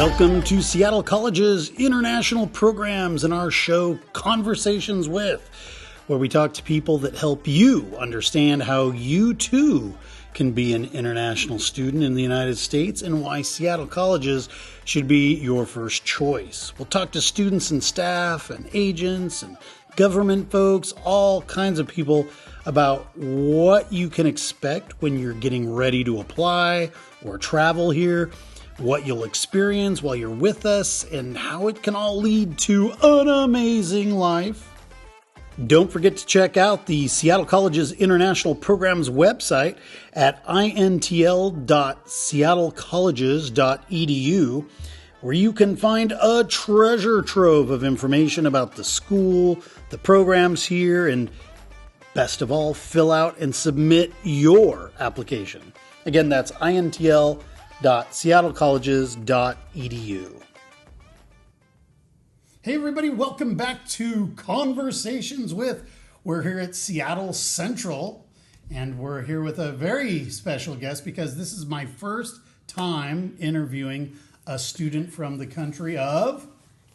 Welcome to Seattle College's international programs and our show Conversations With, where we talk to people that help you understand how you too can be an international student in the United States and why Seattle Colleges should be your first choice. We'll talk to students and staff and agents and government folks, all kinds of people about what you can expect when you're getting ready to apply or travel here, what you'll experience while you're with us, and how it can all lead to an amazing life. Don't forget to check out the Seattle College's International Programs website at intl.seattlecolleges.edu, where you can find a treasure trove of information about the school, the programs here, and best of all, fill out and submit your application. Again, that's intl.seattlecolleges.edu. Hey everybody, welcome back to Conversations With. We're here at Seattle Central, and we're here with a very special guest because this is my first time interviewing a student from the country of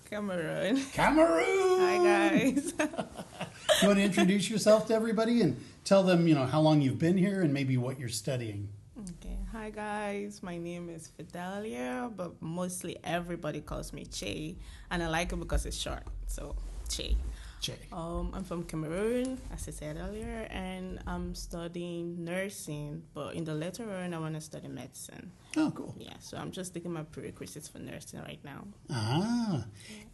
Cameroon. Hi guys. You want to introduce yourself to everybody and tell them, how long you've been here and maybe what you're studying? Okay. Hi guys. My name is Fidelia, but mostly everybody calls me Che, and I like it because it's short. So Che. I'm from Cameroon, as I said earlier, and I'm studying nursing, but in the later on, I want to study medicine. Oh, cool. Yeah, so I'm just taking my prerequisites for nursing right now.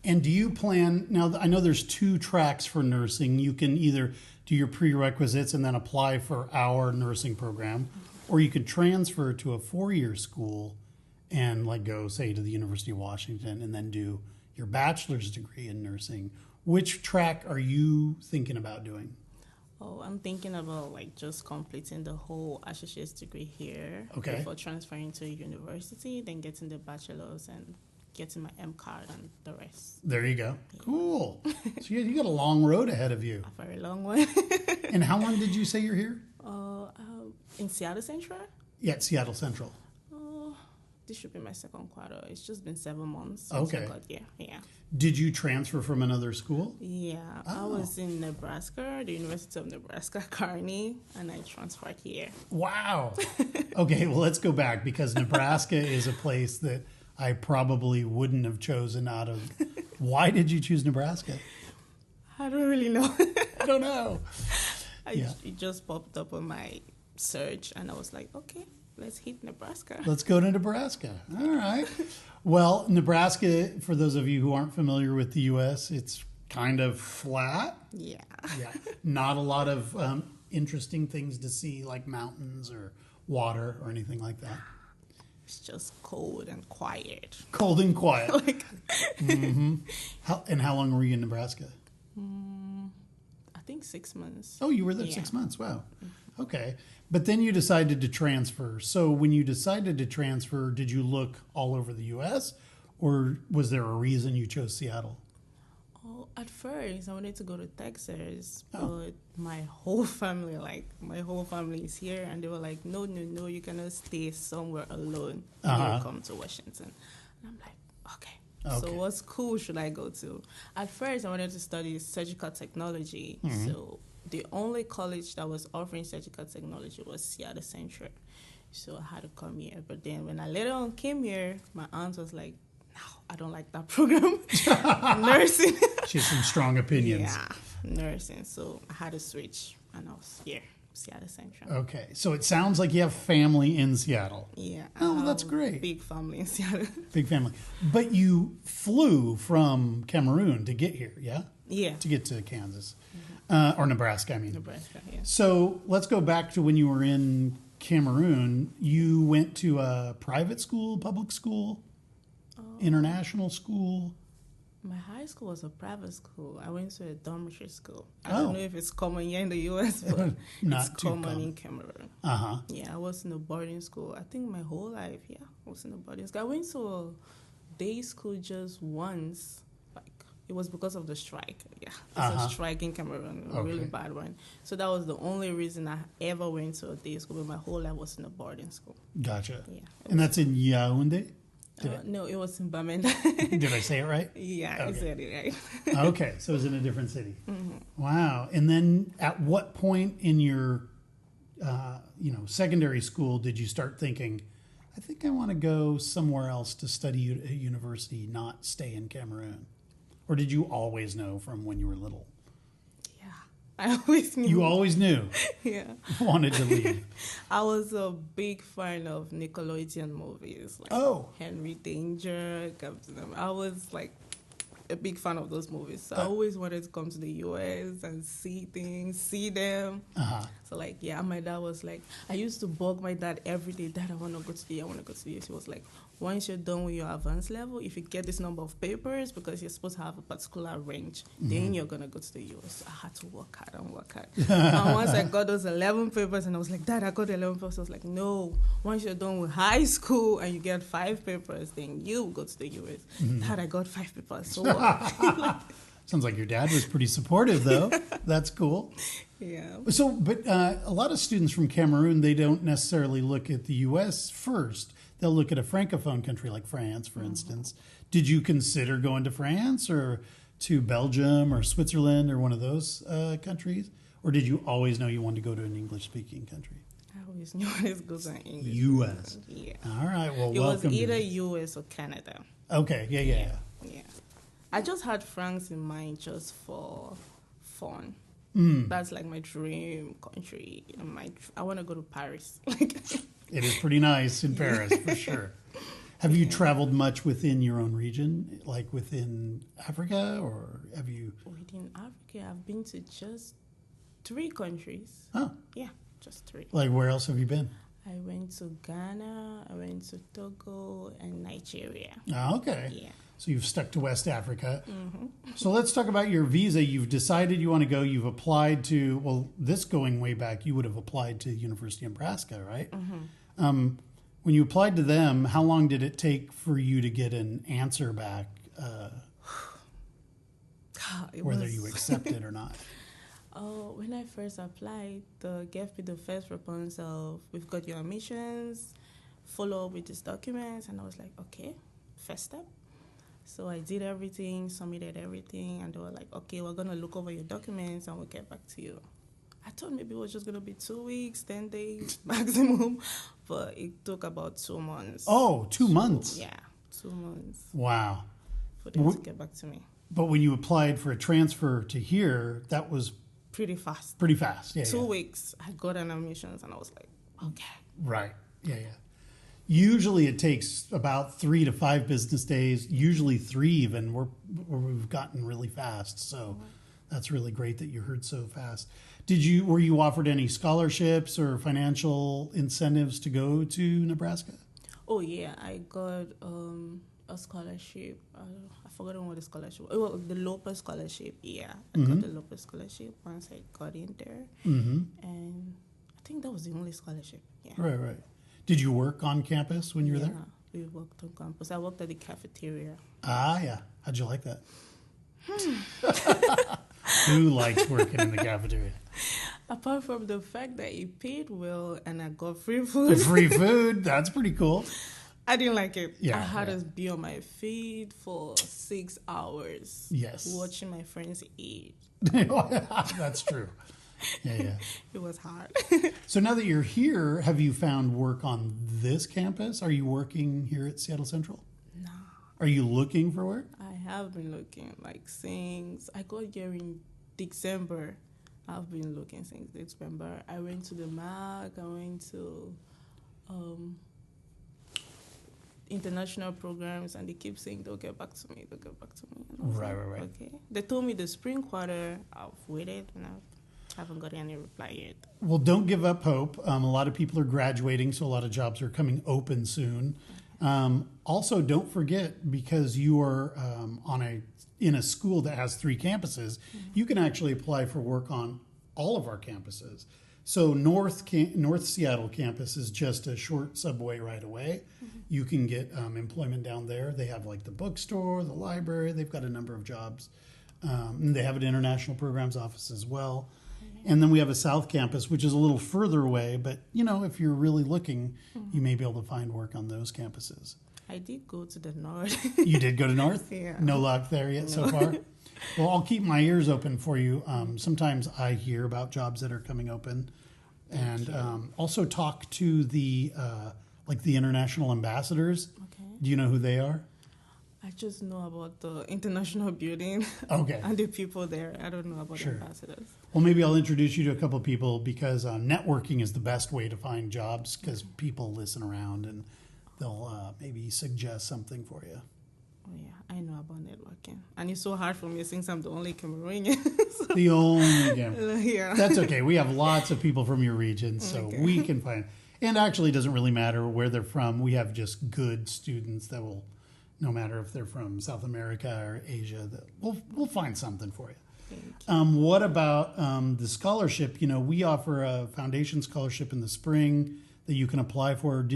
And do you plan, now I know there's two tracks for nursing. You can either do your prerequisites and then apply for our nursing program, or you could transfer to a 4-year school and go, say, to the University of Washington and then do your bachelor's degree in nursing. Which track are you thinking about doing? Oh, I'm thinking about just completing the whole associate's degree here before transferring to university, then getting the bachelor's and getting my MCAT and the rest. There you go. Yeah. Cool. So you got a long road ahead of you. A very long one. And how long did you say you're here? In Seattle Central? Yeah, Seattle Central. This should be my second quarter. It's just been 7 months since Okay. I got here. Yeah. Did you transfer from another school? Yeah. I was in Nebraska, the University of Nebraska, Kearney, and I transferred here. Wow. Okay, well, let's go back because Nebraska is a place that I probably wouldn't have chosen out of. Why did you choose Nebraska? I don't really know. I don't know. It just popped up on my search, and I was like, okay. Let's hit Nebraska. Let's go to Nebraska. All right. Well, Nebraska, for those of you who aren't familiar with the U.S., it's kind of flat. Yeah. Not a lot of interesting things to see, like mountains or water or anything like that. It's just cold and quiet. Cold and quiet. Mm-hmm. How long were you in Nebraska? I think 6 months. Oh, you were there 6 months. Wow. Okay. But then you decided to transfer. So when you decided to transfer, did you look all over the U.S. or was there a reason you chose Seattle? Oh, at first I wanted to go to Texas, but my whole family is here, and they were like, no, you cannot stay somewhere alone when you come to Washington. And I'm like, okay. So what school should I go to? At first I wanted to study surgical technology, so the only college that was offering surgical technology was Seattle Central. So I had to come here. But then when I later on came here, my aunt was like, no, I don't like that program. Nursing. She has some strong opinions. Yeah, nursing. So I had to switch, and I was here, Seattle Central. Okay. So it sounds like you have family in Seattle. Yeah. Oh, well, that's great. Big family in Seattle. Big family. But you flew from Cameroon to get here, yeah? Yeah. To get to Kansas. Or Nebraska, I mean. Nebraska, yeah. So let's go back to when you were in Cameroon. You went to a private school, public school, international school? My high school was a private school. I went to a dormitory school. I don't know if it's common here in the U.S., but it's common in Cameroon. Yeah, I was in a boarding school. I think my whole life, I was in a boarding school. I went to a day school just once. It was because of the strike. Yeah, there's a strike in Cameroon, a really bad one. So that was the only reason I ever went to a day school, but my whole life was in a boarding school. Gotcha. Yeah. And that's in Yaoundé? No, it was in Bamenda. Did I say it right? Yeah, okay. I said it right. Okay, so it was in a different city. Wow. And then at what point in your, secondary school did you start thinking, I think I want to go somewhere else to study at university, not stay in Cameroon? Or did you always know from when you were little? I always knew. You always knew? Yeah. Wanted to leave. I was a big fan of Nickelodeon movies. Like Henry Danger, Captain. I was like a big fan of those movies. So I always wanted to come to the US and see things, see them. So my dad was like, I used to bug my dad every day, Dad, I want to go to the US, I want to go to the US. He was like, once you're done with your advanced level, if you get this number of papers, because you're supposed to have a particular range, then you're going to go to the US. So I had to work hard. And once I got those 11 papers, and I was like, Dad, I got 11 papers. I was like, no, once you're done with high school and you get 5 papers, then you go to the US. Dad, I got 5 papers. So what? Sounds like your dad was pretty supportive, though. That's cool. Yeah. So, but a lot of students from Cameroon, they don't necessarily look at the U.S. first. They'll look at a francophone country like France, for instance. Did you consider going to France or to Belgium or Switzerland or one of those countries? Or did you always know you wanted to go to an English-speaking country? I always knew I was going to English. U.S. Yeah. All right. Well, it welcome. Was either U.S. or Canada. Okay. Yeah. I just had France in mind just for fun. That's like my dream country. I want to go to Paris. It is pretty nice in Paris, for sure. Have you traveled much within your own region, like within Africa, or have you? Within Africa, I've been to just 3 countries. Oh. Yeah, just 3. Like, where else have you been? I went to Ghana, I went to Togo, and Nigeria. Oh, okay. Yeah. So you've stuck to West Africa. So let's talk about your visa. You've decided you want to go. You've applied to, well, this going way back, you would have applied to University of Nebraska, right? When you applied to them, how long did it take for you to get an answer back, whether you accepted or not? Oh, when I first applied, they gave me the first response of, we've got your admissions, follow up with these documents. And I was like, okay, first step. So I did everything, submitted everything, and they were like, okay, we're going to look over your documents and we'll get back to you. I thought maybe it was just going to be 2 weeks, 10 days maximum, but it took about 2 months. Oh, 2 months? Yeah, 2 months. Wow. For them to get back to me. But when you applied for a transfer to here, that was pretty fast. Pretty fast, yeah. 2 weeks, I got an admissions, and I was like, okay. Right, yeah. Usually it takes about 3 to 5 business days, usually 3 even, where we've gotten really fast. So that's really great that you heard so fast. Were you offered any scholarships or financial incentives to go to Nebraska? Oh, yeah. I got a scholarship. I forgot what the scholarship was. Well, the Lopez scholarship, yeah. I got the Lopez scholarship once I got in there. And I think that was the only scholarship. Yeah. Right. Did you work on campus when you were there? Yeah, we worked on campus. I worked at the cafeteria. Ah, yeah. How'd you like that? Who likes working in the cafeteria? Apart from the fact that it paid well and I got free food. Free food? That's pretty cool. I didn't like it. Yeah, I had to be on my feet for 6 hours. Yes. Watching my friends eat. That's true. Yeah. It was hard. So now that you're here, have you found work on this campus? Are you working here at Seattle Central? No. Are you looking for work? I have been looking, since I got here in December. I've been looking since December. I went to the MAC. I went to international programs, and they keep saying they'll get back to me. Right. Okay. They told me the spring quarter. I've waited, and I haven't got any reply yet. Well, don't give up hope. A lot of people are graduating, so a lot of jobs are coming open soon. Also, don't forget, because you are in a school that has 3 campuses, you can actually apply for work on all of our campuses. So North Seattle campus is just a short subway right away. You can get employment down there. They have the bookstore, the library. They've got a number of jobs. And they have an international programs office as well. And then we have a South Campus, which is a little further away. But, if you're really looking, you may be able to find work on those campuses. I did go to the north. You did go to north? Yeah. No luck there yet so far? Well, I'll keep my ears open for you. Sometimes I hear about jobs that are coming open, and also talk to the the international ambassadors. Okay. Do you know who they are? I just know about the international building. Okay. And the people there. I don't know about the ambassadors. Well, maybe I'll introduce you to a couple of people, because networking is the best way to find jobs, because people listen around and they'll maybe suggest something for you. Oh, yeah. I know about networking. And it's so hard for me since I'm the only Cameroonian. So, the only Cameroonian. Yeah. That's okay. We have lots of people from your region, so we can find. And actually, it doesn't really matter where they're from. We have just good students that will, no matter if they're from South America or Asia, that we'll find something for you. Thank you. What about the scholarship? We offer a foundation scholarship in the spring that you can apply for.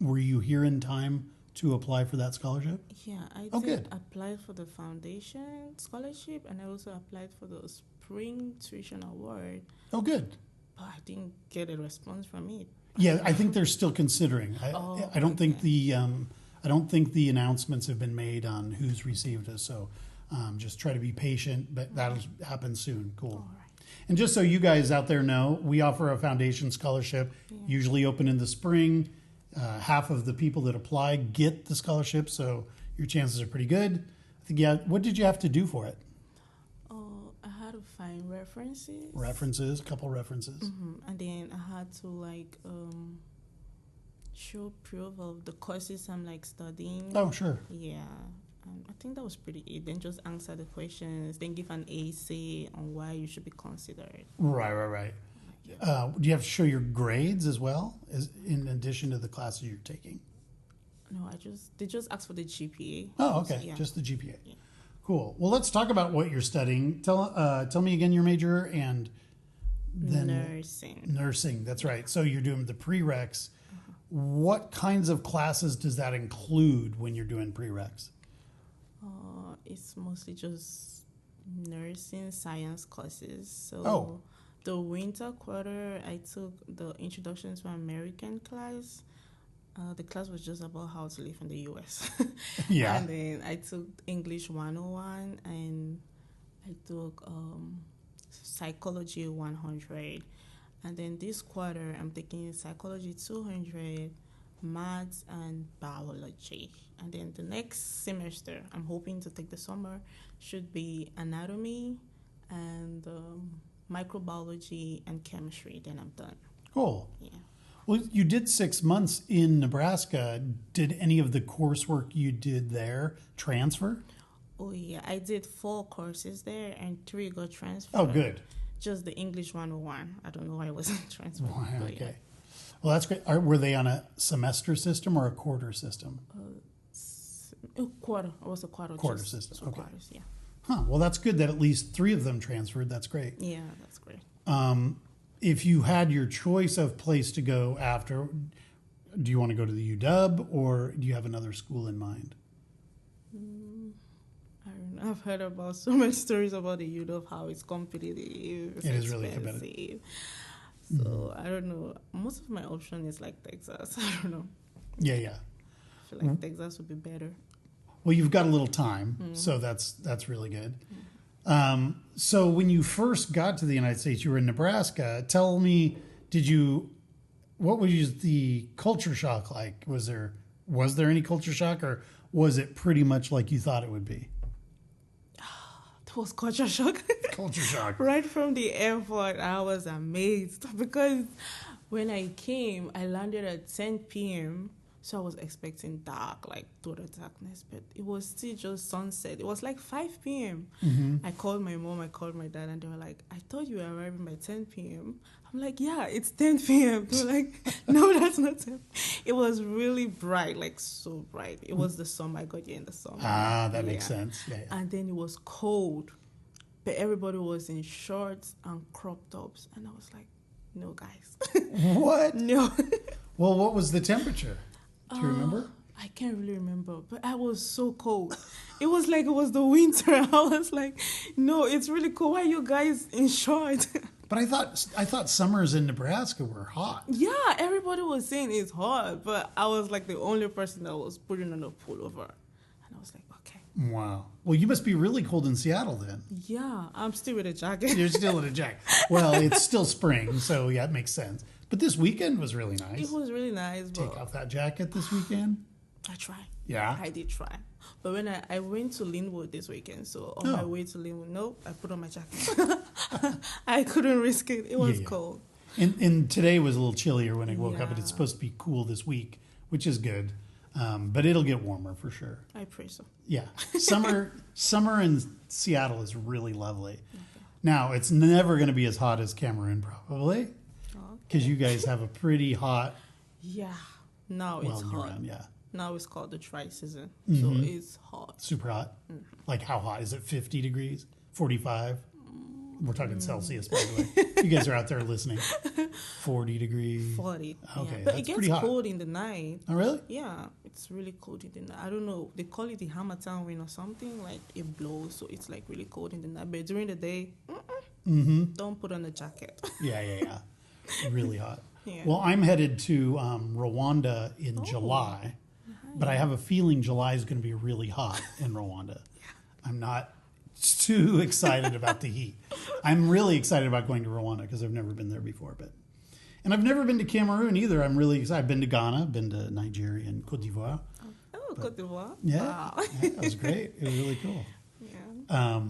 Were you here in time to apply for that scholarship? Yeah, I did apply for the foundation scholarship, and I also applied for the spring tuition award. Oh, good. But I didn't get a response from it. Yeah, I think they're still considering. I don't think the announcements have been made on who's received it. So just try to be patient, but that'll happen soon. Cool. All right. And just so you guys out there know, we offer a foundation scholarship, usually open in the spring. Half of the people that apply get the scholarship, so your chances are pretty good. I think, what did you have to do for it? I had to find references. A couple references. Mm-hmm. And then I had to show proof of the courses I'm studying. Oh, sure. Yeah. I think that was pretty it. Then just answer the questions, then give an essay on why you should be considered. Right. Yeah. Do you have to show your grades as well, in addition to the classes you're taking? No, they just asked for the GPA. Oh, okay. Yeah. Just the GPA. Yeah. Cool. Well, let's talk about what you're studying. Tell me again your major and then Nursing. That's right. So you're doing the prereqs. What kinds of classes does that include when you're doing prereqs? It's mostly just nursing science courses. So the winter quarter, I took the Introduction to American class. The class was just about how to live in the U.S. Yeah. And then I took English 101, and I took Psychology 100. And then this quarter, I'm taking Psychology 200, Maths, and Biology. And then the next semester, I'm hoping to take the summer, should be Anatomy and Microbiology and Chemistry. Then I'm done. Cool. Yeah. Well, you did 6 months in Nebraska. Did any of the coursework you did there transfer? Oh, yeah. I did 4 courses there, and 3 got transferred. Oh, good. Just the English 101. I don't know why it wasn't transferred. Okay. Yeah. Well, that's great. Were they on a semester system or a quarter system? Quarter. It was a quarter. Quarter system. Okay. Quarters, yeah. Huh. Well, that's good that at least 3 of them transferred. That's great. Yeah, that's great. If you had your choice of place to go after, do you want to go to the UW or do you have another school in mind? I don't know. I've heard about so many stories about the UW, how it's competitive. It is really competitive. So I don't know. Most of my option is Texas. I don't know. Yeah. I feel like Texas would be better. Well, you've got a little time, so that's really good. So when you first got to the United States, you were in Nebraska. Tell me, what was the culture shock like? Was there any culture shock, or was it pretty much like you thought it would be? It was culture shock. Culture shock. Right from the airport, I was amazed because when I came, I landed at 10 p.m., so I was expecting dark, total darkness, but it was still just sunset. It was 5 p.m. I called my mom, I called my dad, and they were like, I thought you were arriving by 10 p.m. I'm like, yeah, it's 10 p.m. They were like, no, that's not 10. It was really bright, so bright. It was the summer. I got here in the summer. That makes sense. Yeah. And then it was cold, but everybody was in shorts and crop tops, and I was like, no, guys. What? No. Well, what was the temperature? Do you remember? I can't really remember, but I was so cold. It was like it was the winter. I was like, no, it's really cold. Why are you guys in shorts? But I thought summers in Nebraska were hot. Yeah, everybody was saying it's hot, but I was like the only person that was putting on a pullover. And I was like, okay. Wow. Well, you must be really cold in Seattle then. Yeah, I'm still with a jacket. You're still in a jacket. Well, it's still spring, so yeah, it makes sense. But this weekend was really nice. It was really nice. Take off that jacket this weekend? I tried. Yeah? I did try. But when I went to Linwood this weekend, so on my way to Linwood, I put on my jacket. I couldn't risk it. It was cold. And today was a little chillier when I woke up, but it's supposed to be cool this week, which is good. But it'll get warmer for sure. I pray so. Yeah. Summer in Seattle is really lovely. Okay. Now, it's never going to be as hot as Cameroon, probably. Because you guys have a pretty hot... Yeah. Now it's hot. Around, yeah. Now it's called the dry season. So it's hot. Super hot? Like how hot? Is it 50 degrees? 45? We're talking Celsius, by the way. You guys are out there listening. 40 degrees? 40. Okay, yeah. But it gets cold in the night. Oh, really? Yeah. It's really cold in the night. I don't know. They call it the Hammertown wind or something. Like it blows, so it's like really cold in the night. But during the day, don't put on a jacket. Yeah. Really hot. Yeah. Well, I'm headed to Rwanda in July. But I have a feeling July is going to be really hot in Rwanda. I'm not too excited about the heat. I'm really excited about going to Rwanda because I've never been there before. And I've never been to Cameroon either. I'm really excited. I've been to Ghana, been to Nigeria and Cote d'Ivoire. Cote d'Ivoire? Yeah. Wow. Yeah, that was great. It was really cool. Yeah.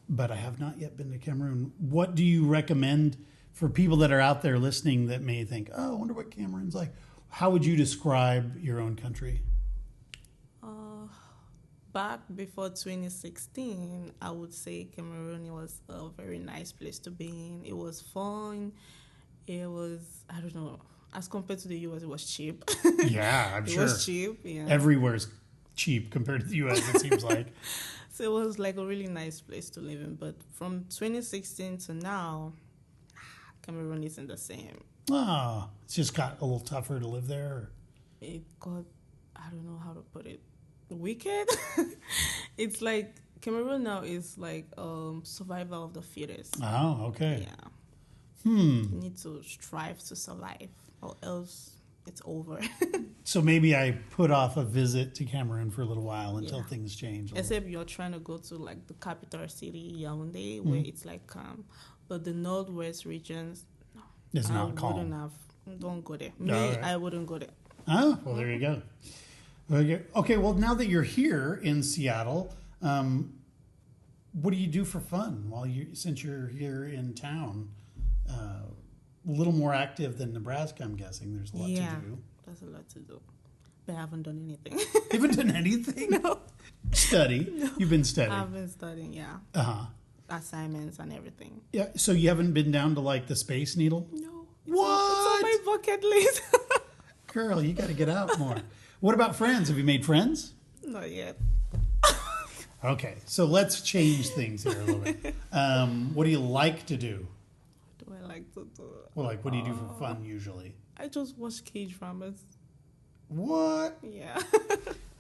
But I have not yet been to Cameroon. What do you recommend for people that are out there listening that may think, oh, I wonder what Cameroon's like? How would you describe your own country? Back before 2016, I would say Cameroon was a very nice place to be in. It was fun. It was, I don't know, as compared to the U.S., it was cheap. Yeah, I'm sure. It was cheap, yeah. Everywhere's cheap compared to the U.S., it seems like. So it was like a really nice place to live in. But from 2016 to now, Cameroon isn't the same. Oh, it's just got a little tougher to live there? It got, I don't know how to put it, wicked. It's like Cameroon now is like survival of the fittest. Oh, okay. Yeah. You need to strive to survive, or else it's over. So maybe I put off a visit to Cameroon for a little while until things change. Except you're trying to go to like the capital city, Yaoundé, where it's like calm. But the northwest regions, no. It's not calm. Don't go there. Right. I wouldn't go there. Oh, well, there you go. Okay, well, now that you're here in Seattle, what do you do for fun since you're here in town? A little more active than Nebraska, I'm guessing. There's a lot to do. There's a lot to do. But I haven't done anything. You haven't done anything? No. Study? No. You've been studying? I've been studying, yeah. Uh-huh. Assignments and everything. Yeah, so you haven't been down to, like, the Space Needle? No. What? It's on my bucket list. Girl, you got to get out more. What about friends? Have you made friends? Not yet. Okay, so let's change things here a little bit. What do you like to do? What do I like to do? Well, like, what do you do for fun usually? I just watch cage dramas. What? Yeah.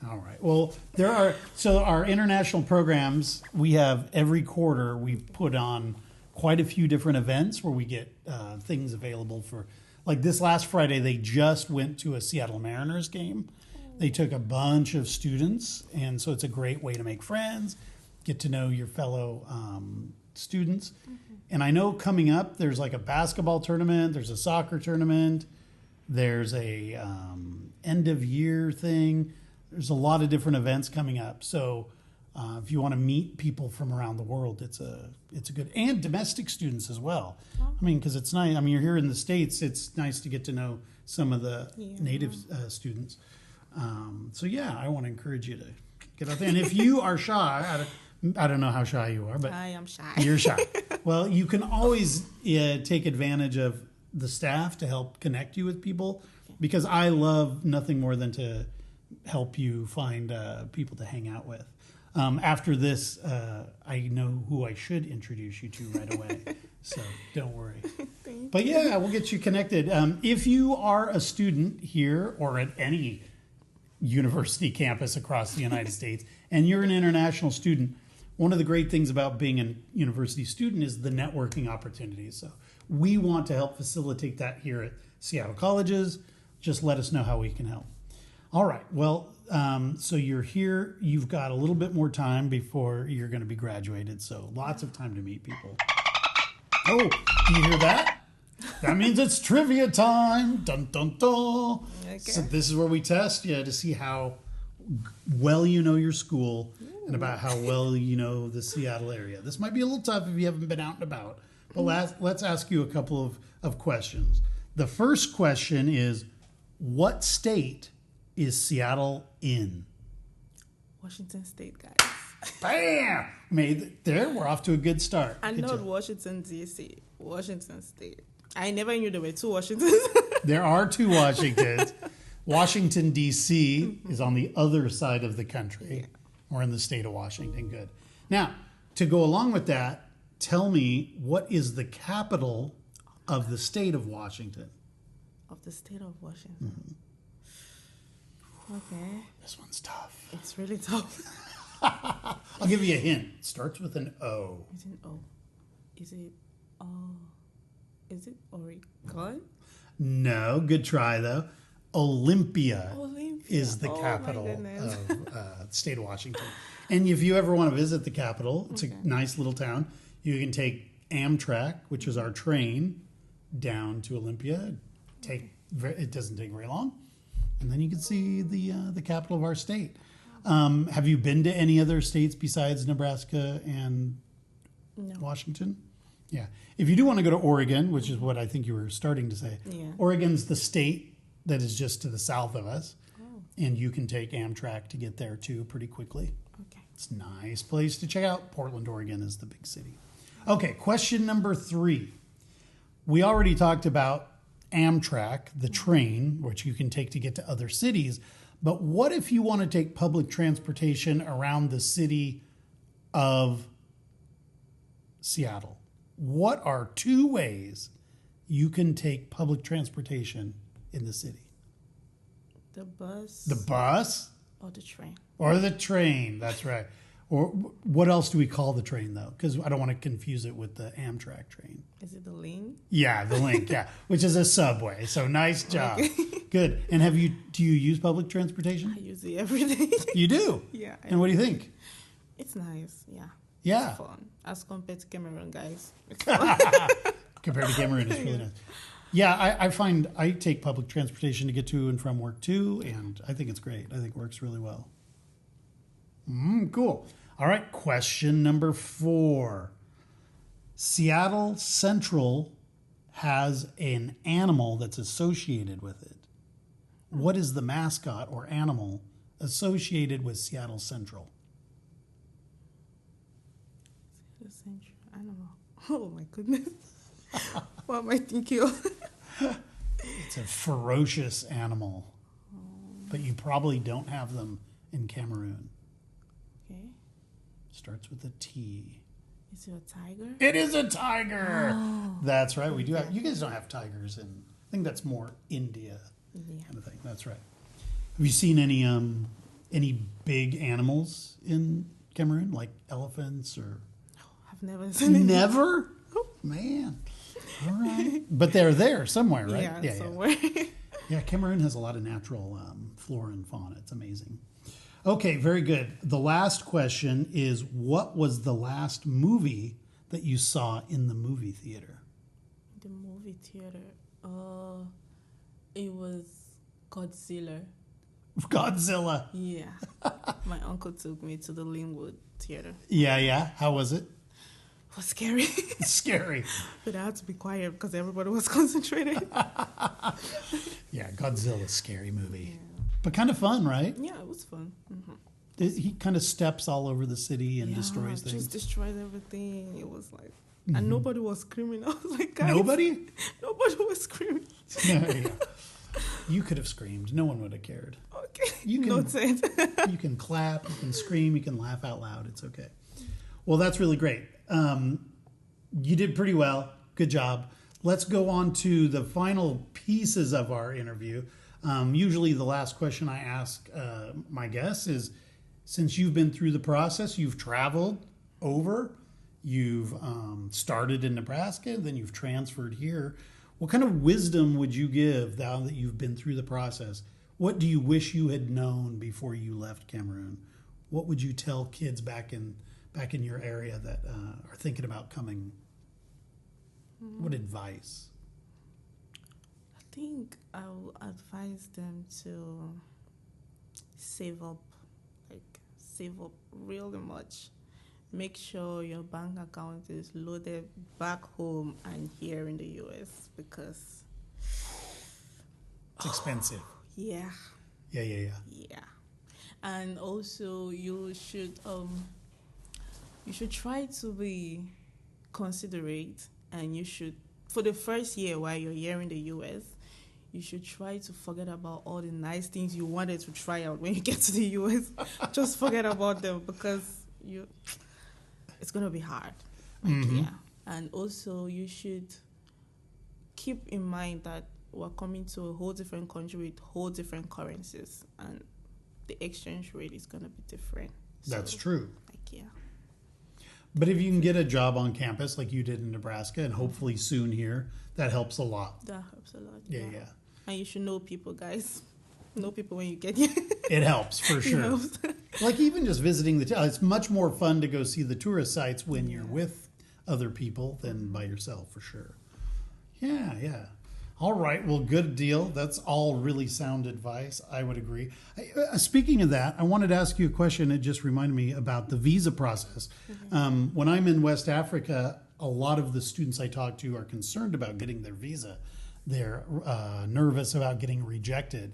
All right. Well, our international programs, we have every quarter we put on quite a few different events where we get things available for, like this last Friday, they just went to a Seattle Mariners game. They took a bunch of students, and so it's a great way to make friends, get to know your fellow students. And I know coming up, there's like a basketball tournament, there's a soccer tournament, there's a end of year thing. There's a lot of different events coming up. So if you want to meet people from around the world, it's a good, and domestic students as well. I mean, because it's nice. I mean, you're here in the States. It's nice to get to know some of the native students. So yeah, I want to encourage you to get out there. And if you are shy, I don't know how shy you are, but I am shy. You're shy. Well, you can always take advantage of the staff to help connect you with people, because I love nothing more than to help you find people to hang out with. After this, I know who I should introduce you to right away, so don't worry. But yeah, we'll get you connected. If you are a student here or at any university campus across the United States, and you're an international student, one of the great things about being a university student is the networking opportunities. So We want to help facilitate that here at Seattle Colleges. Just let us know how we can help. All right. Well, so you're here. You've got a little bit more time before you're going to be graduated. So lots of time to meet people. Oh, do you hear that? That means it's trivia time. Dun, dun, dun. Okay. So this is where we test you to see how well you know your school and about how well you know the Seattle area. This might be a little tough if you haven't been out and about. But let's ask you a couple of questions. The first question is, what state is Seattle in? Washington State, guys. Bam! We're off to a good start. And not Washington, D.C. Washington State. I never knew there were two Washingtons. There are two Washingtons. Washington, D.C. is on the other side of the country. Yeah. We're in the state of Washington. Good. Now, to go along with that, tell me, what is the capital of the state of Washington? Of the state of Washington. Mm-hmm. Okay. This one's tough. It's really tough. I'll give you a hint. It starts with an O. It's an O. Is it Oregon? No. Good try, though. Olympia is the capital of the state of Washington. And if you ever want to visit the capital, it's a nice little town. You can take Amtrak, which is our train, down to Olympia. It doesn't take very long. And then you can see the capital of our state. Have you been to any other states besides Nebraska and Washington? Yeah. If you do want to go to Oregon, which is what I think you were starting to say, Oregon's the state that is just to the south of us. Oh. And you can take Amtrak to get there too pretty quickly. Okay. It's a nice place to check out. Portland, Oregon is the big city. Okay, question number 3. We already talked about Amtrak, the train, which you can take to get to other cities. But what if you want to take public transportation around the city of Seattle? What are 2 ways you can take public transportation in the city? The bus. The bus? Or the train. Or the train, that's right. Or what else do we call the train, though? Because I don't want to confuse it with the Amtrak train. Is it the Link? Yeah, the Link, yeah, which is a subway. So nice job. Okay. Good. And do you use public transportation? I use it every day. You do? Yeah. And what do you think? It's nice, yeah. Yeah. It's fun. As compared to Cameroon, guys. It's fun. Compared to Cameroon, it's really nice. Yeah, I find I take public transportation to get to and from work too, and I think it's great. I think it works really well. Cool. All right, question number 4. Seattle Central has an animal that's associated with it. What is the mascot or animal associated with Seattle Central? I don't know. Oh my goodness. What am I thinking of? It's a ferocious animal. But you probably don't have them in Cameroon. Okay. Starts with a T. Is it a tiger? It is a tiger. Oh. That's right. We do have. You guys don't have tigers in. I think that's more India kind of thing. That's right. Have you seen any big animals in Cameroon, like elephants or? I've never seen any. Never? Oh, man. All right. But they're there somewhere, right? Yeah, somewhere. Yeah, Cameroon has a lot of natural flora and fauna. It's amazing. Okay, very good. The last question is, what was the last movie that you saw in the movie theater? The movie theater? It was Godzilla. Godzilla. Yeah. My uncle took me to the Linwood Theater. Yeah. How was it? It was scary. Scary. But I had to be quiet because everybody was concentrated. Yeah, Godzilla's a scary movie. Yeah. But kind of fun, right? Yeah, it was fun. Mm-hmm. He kind of steps all over the city and destroys things. Just destroys everything. It was like, and nobody was screaming. I was like, guys. Nobody? Nobody was screaming. Yeah. You could have screamed. No one would have cared. Okay. Noted. You can clap, you can scream, you can laugh out loud. It's okay. Well, that's really great. You did pretty well. Good job. Let's go on to the final pieces of our interview. Usually the last question I ask my guests is, since you've been through the process, you've traveled over, You've started in Nebraska, then you've transferred here. What kind of wisdom would you give now that you've been through the process? What do you wish you had known before you left Cameroon? What would you tell kids back in your area that are thinking about coming? What advice? I think I will advise them to save up really much. Make sure your bank account is loaded back home and here in the US, because it's expensive. Yeah. Yeah. And also you should try to be considerate, and you should, for the first year while you're here in the US, you should try to forget about all the nice things you wanted to try out when you get to the US. Just forget about them, because it's going to be hard. Yeah. And also you should keep in mind that we're coming to a whole different country with whole different currencies, and the exchange rate is going to be different. That's true. Yeah. But if you can get a job on campus like you did in Nebraska, and hopefully soon here, that helps a lot. That helps a lot. Yeah. And you should know people, guys. Know people when you get here. It helps, for sure. It helps. Like even just visiting the town, it's much more fun to go see the tourist sites when you're with other people than by yourself, for sure. Yeah. All right. Well, good deal. That's all really sound advice. I would agree. Speaking of that, I wanted to ask you a question. It just reminded me about the visa process. When I'm in West Africa, a lot of the students I talk to are concerned about getting their visa. They're nervous about getting rejected.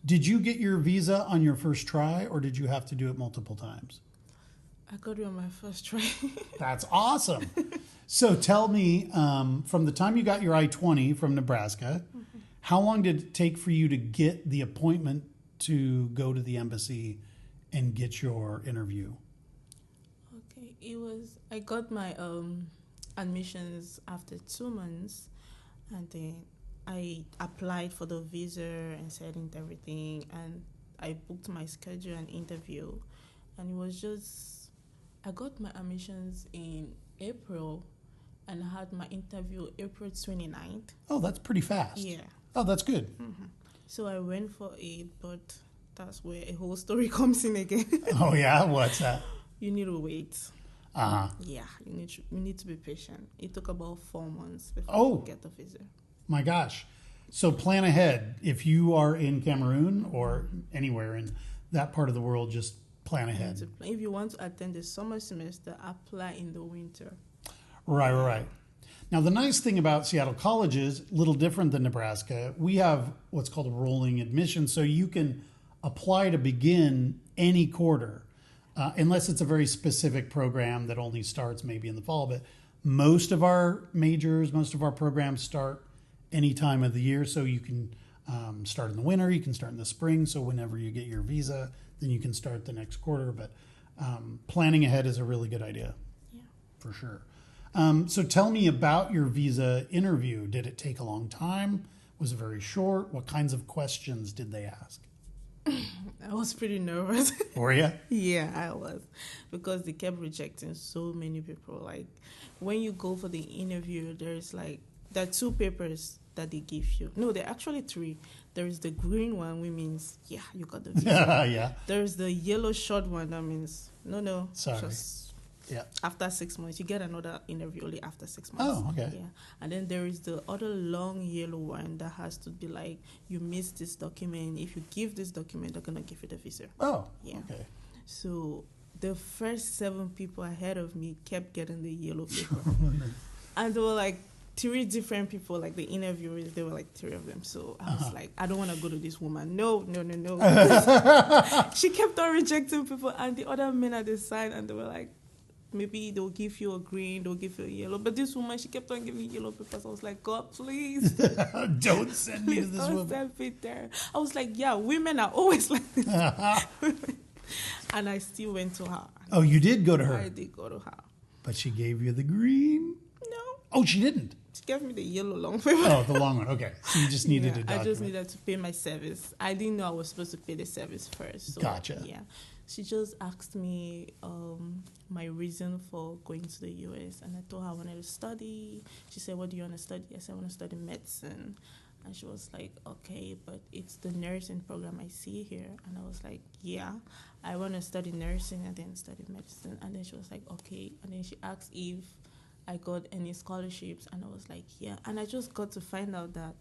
Did you get your visa on your first try, or did you have to do it multiple times? I got it on my first try. That's awesome. So tell me, from the time you got your I-20 from Nebraska, how long did it take for you to get the appointment to go to the embassy and get your interview? Okay, I got my admissions after 2 months, and then I applied for the visa and sent everything, and I booked my schedule and interview, and it was just, I got my admissions in April and had my interview April 29th. Oh, that's pretty fast. Yeah. Oh, that's good. So I went for it, but that's where a whole story comes in again. Oh, yeah? What's that? You need to wait. Uh-huh. Yeah, you need to be patient. It took about 4 months before you get the visa. My gosh. So plan ahead. If you are in Cameroon or anywhere in that part of the world, just plan ahead. If you want to attend the summer semester, apply in the winter. Right. Now, the nice thing about Seattle colleges, a little different than Nebraska, we have what's called a rolling admission. So you can apply to begin any quarter, unless it's a very specific program that only starts maybe in the fall. But most of our majors, most of our programs start any time of the year. So you can start in the winter, you can start in the spring. So whenever you get your visa, then you can start the next quarter. But planning ahead is a really good idea. Yeah. For sure. So tell me about your visa interview. Did it take a long time? Was it very short? What kinds of questions did they ask? I was pretty nervous. Were you? Yeah, I was. Because they kept rejecting so many people. Like, when you go for the interview, there are 2 papers that they give you. No, there are actually 3. There is the green one, which means, yeah, you got the visa. Yeah. There's the yellow short one, that means, no. Sorry. Yeah. After 6 months, you get another interview only after 6 months. Oh, okay. Yeah. And then there is the other long yellow one that has to be like, you missed this document. If you give this document, they're going to give you the visa. Oh, yeah. Okay. So the first 7 people ahead of me kept getting the yellow paper. And there were like 3 different people, like the interviewers, there were like 3 of them. So I was like, I don't want to go to this woman. No. She kept on rejecting people. And the other men at the side, and they were like, maybe they'll give you a green, they'll give you a yellow. But this woman, she kept on giving yellow papers. I was like, God, please. Don't send me to this woman. Don't send me there. I was like, yeah, women are always like this. And I still went to her. Oh, you did go to her? I did go to her. But she gave you the green? No. Oh, she didn't? She gave me the yellow long paper. Oh, the long one. Okay. So you just needed a document. I just needed to pay my service. I didn't know I was supposed to pay the service first. So, Gotcha. Yeah. She just asked me my reason for going to the U.S. And I told her I wanted to study. She said, what do you want to study? I said, I want to study medicine. And she was like, okay, but it's the nursing program I see here. And I was like, yeah, I want to study nursing and then study medicine. And then she was like, okay. And then she asked if I got any scholarships. And I was like, yeah. And I just got to find out that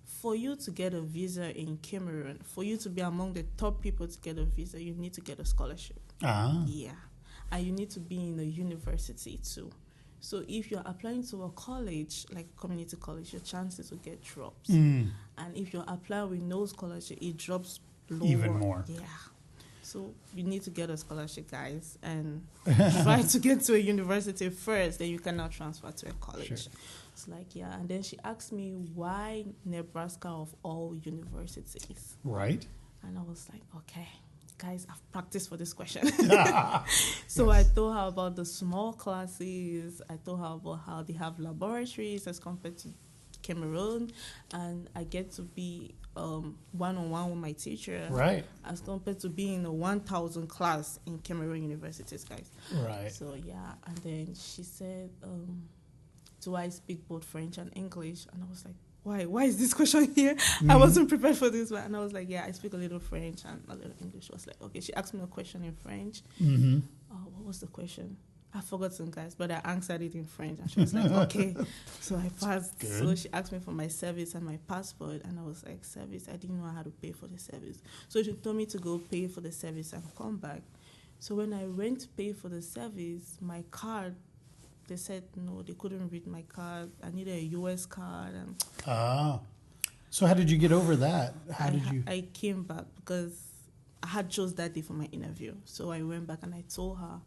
for you to get a visa in Cameroon, for you to be among the top people to get a visa, you need to get a scholarship. Ah. Yeah. And you need to be in a university too. So if you're applying to a college, like a community college, your chances will get drops. And if you're applying with no scholarship, it drops lower. Even more. Yeah. So you need to get a scholarship, guys, and try to get to a university first, then you can now transfer to a college. Sure. It's like, yeah. And then she asked me, why Nebraska of all universities? Right. And I was like, okay. Guys, I've practiced for this question. So I told her about the small classes. I told her about how they have laboratories as compared to Cameroon. And I get to be one-on-one with my teacher. Right. As compared to being in a 1,000 class in Cameroon universities, guys. Right. So, yeah. And then she said, do I speak both French and English? And I was like, why is this question here? I wasn't prepared for this one. And I was like, yeah, I speak a little French and a little English. She was like, okay. She asked me a question in French. What was the question? I've forgotten, guys, but I answered it in French. And she was like, okay. So I passed. Good. So she asked me for my service and my passport. And I was like, service? I didn't know how to pay for the service. So she told me to go pay for the service and come back. So when I went to pay for the service, my card, they said no, they couldn't read my card. I needed a U.S. card. And so how did you get over that? I came back because I had chose that day for my interview. So I went back and I told her,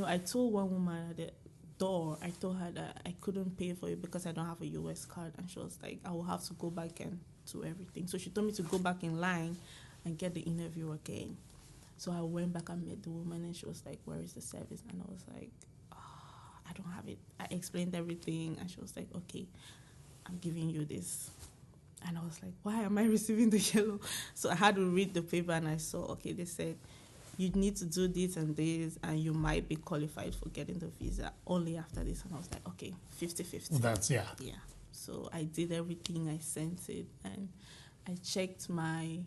I told one woman at the door, I told her that I couldn't pay for it because I don't have a U.S. card. And she was like, I will have to go back and do everything. So she told me to go back in line and get the interview again. So I went back and met the woman and she was like, where is the service? And I was like, I don't have it. I explained everything and she was like, okay, I'm giving you this. And I was like, why am I receiving the yellow? So I had to read the paper and I saw, okay, they said, you need to do this and this and you might be qualified for getting the visa only after this. And I was like, okay, 50-50. Well, that's, yeah. Yeah. So I did everything, I sent it and I checked my,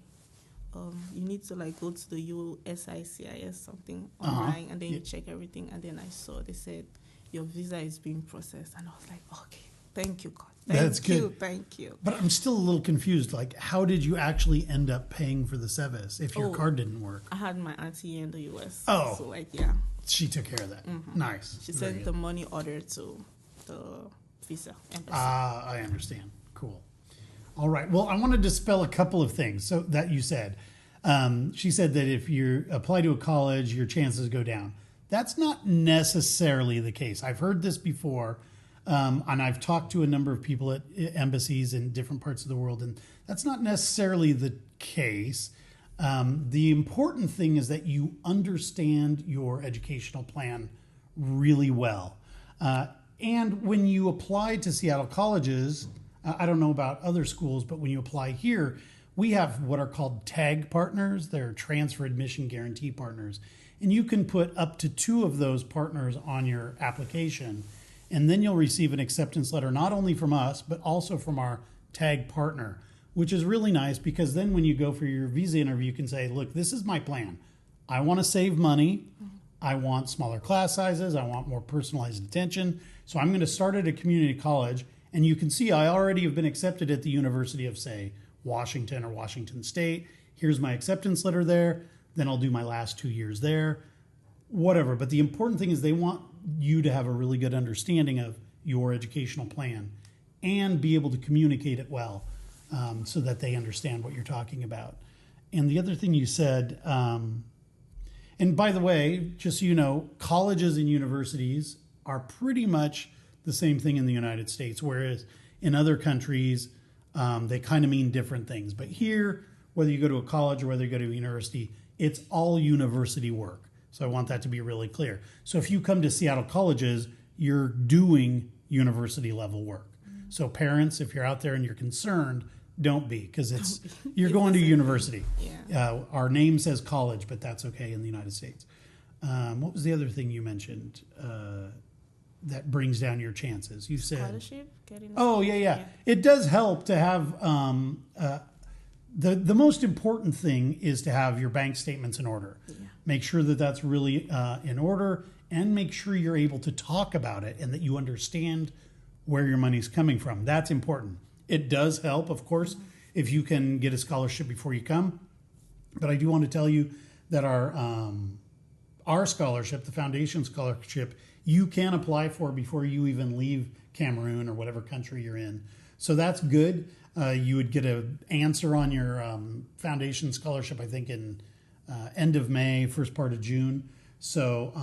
you need to like go to the USCIS something online and then you check everything. And then I saw, they said, your visa is being processed. And I was like, okay, thank you, God. Thank you. But I'm still a little confused. Like, how did you actually end up paying for the service if your card didn't work? I had my auntie in the U.S. Oh. So, like, yeah. She took care of that. Nice. She sent the money order to the visa embassy. I understand. Cool. All right. Well, I want to dispel a couple of things so that you said. She said that if you apply to a college, your chances go down. That's not necessarily the case. I've heard this before, and I've talked to a number of people at embassies in different parts of the world, and that's not necessarily the case. The important thing is that you understand your educational plan really well. And when you apply to Seattle colleges, I don't know about other schools, but when you apply here, we have what are called TAG partners. They're transfer admission guarantee partners. And you can put up to 2 of those partners on your application. And then you'll receive an acceptance letter, not only from us, but also from our TAG partner, which is really nice because then when you go for your visa interview, you can say, look, this is my plan. I want to save money. I want smaller class sizes. I want more personalized attention. So I'm going to start at a community college. And you can see I already have been accepted at the University of, say, Washington or Washington State. Here's my acceptance letter there. Then I'll do my last 2 years there, whatever. But the important thing is they want you to have a really good understanding of your educational plan and be able to communicate it well so that they understand what you're talking about. And the other thing you said, and by the way, just so you know, colleges and universities are pretty much the same thing in the United States, whereas in other countries, they kind of mean different things. But here, whether you go to a college or whether you go to a university, it's all university work. So I want that to be really clear. So if you come to Seattle colleges, you're doing university level work. So parents, if you're out there and you're concerned, don't be, because you're going to university. Yeah. Our name says college, but that's okay in the United States. What was the other thing you mentioned that brings down your chances? You said Scholarship? Yeah. It does help to have the most important thing is to have your bank statements in order. Yeah. Make sure that that's really in order, and make sure you're able to talk about it and that you understand where your money's coming from. That's important. It does help, of course, if you can get a scholarship before you come. But I do want to tell you that our scholarship, the foundation scholarship, you can apply for before you even leave Cameroon or whatever country you're in. So that's good. You would get an answer on your foundation scholarship, I think, in end of May, first part of June. So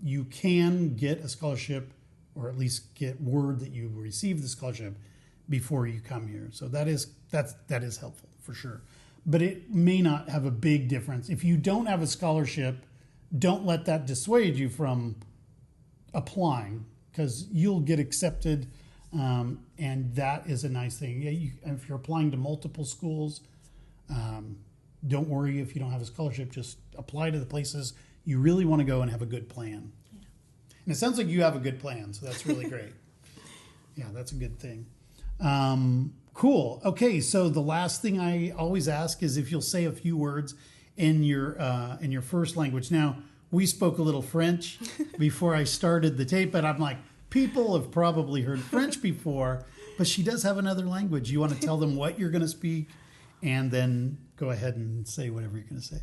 you can get a scholarship, or at least get word that you received the scholarship before you come here. So that is helpful for sure. But it may not have a big difference. If you don't have a scholarship, don't let that dissuade you from applying, because you'll get accepted, and that is a nice thing. If you're applying to multiple schools, don't worry if you don't have a scholarship. Just apply to the places you really want to go and have a good plan. Yeah. And it sounds like you have a good plan, so that's really great. Yeah, that's a good thing. Cool. Okay, so the last thing I always ask is if you'll say a few words in your first language. Now, we spoke a little French before I started the tape, but I'm like, people have probably heard French before, but she does have another language. You want to tell them what you're going to speak, and then go ahead and say whatever you're going to say.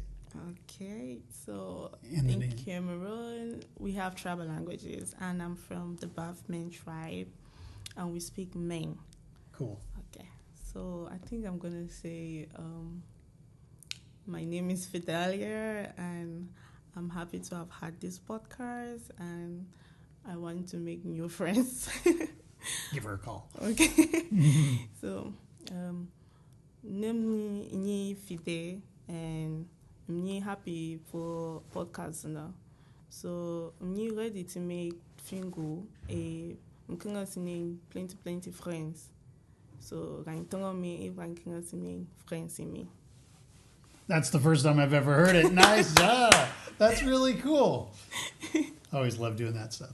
Okay, so in Cameroon, we have tribal languages, and I'm from the Bafmen tribe, and we speak Meng. Cool. Okay, so I think I'm going to say, my name is Fidelia, and I'm happy to have had this podcast, and I want to make new friends. Give her a call. Okay. So, name me Fide, and I'm happy for podcast now. So, I'm ready to make fingo, and I'm going to name plenty friends. So, I'm going to name friends in me. That's the first time I've ever heard it. Nice job. That's really cool. I always love doing that stuff.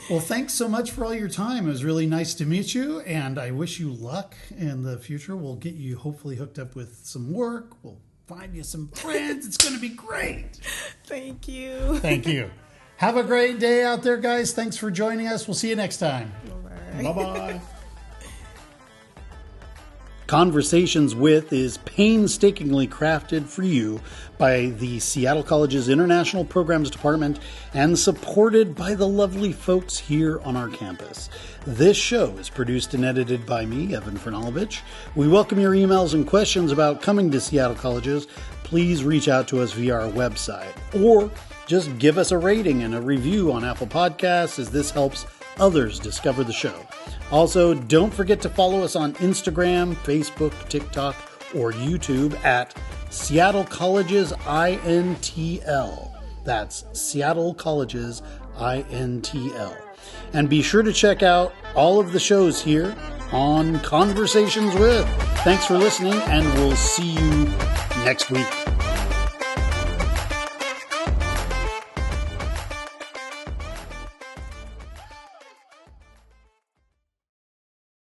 Well, thanks so much for all your time. It was really nice to meet you, and I wish you luck in the future. We'll get you hopefully hooked up with some work. We'll find you some friends. It's going to be great. Thank you. Thank you. Have a great day out there, guys. Thanks for joining us. We'll see you next time. Bye-bye. Bye-bye. Conversations With is painstakingly crafted for you by the Seattle College's International Programs Department and supported by the lovely folks here on our campus. This show is produced and edited by me, Evan Franulovich. We welcome your emails and questions about coming to Seattle Colleges. Please reach out to us via our website, or just give us a rating and a review on Apple Podcasts, as this helps others discover the show. Also, don't forget to follow us on Instagram, Facebook, TikTok, or YouTube at Seattle Colleges INTL. That's Seattle Colleges INTL. And be sure to check out all of the shows here on Conversations With. Thanks for listening, and we'll see you next week.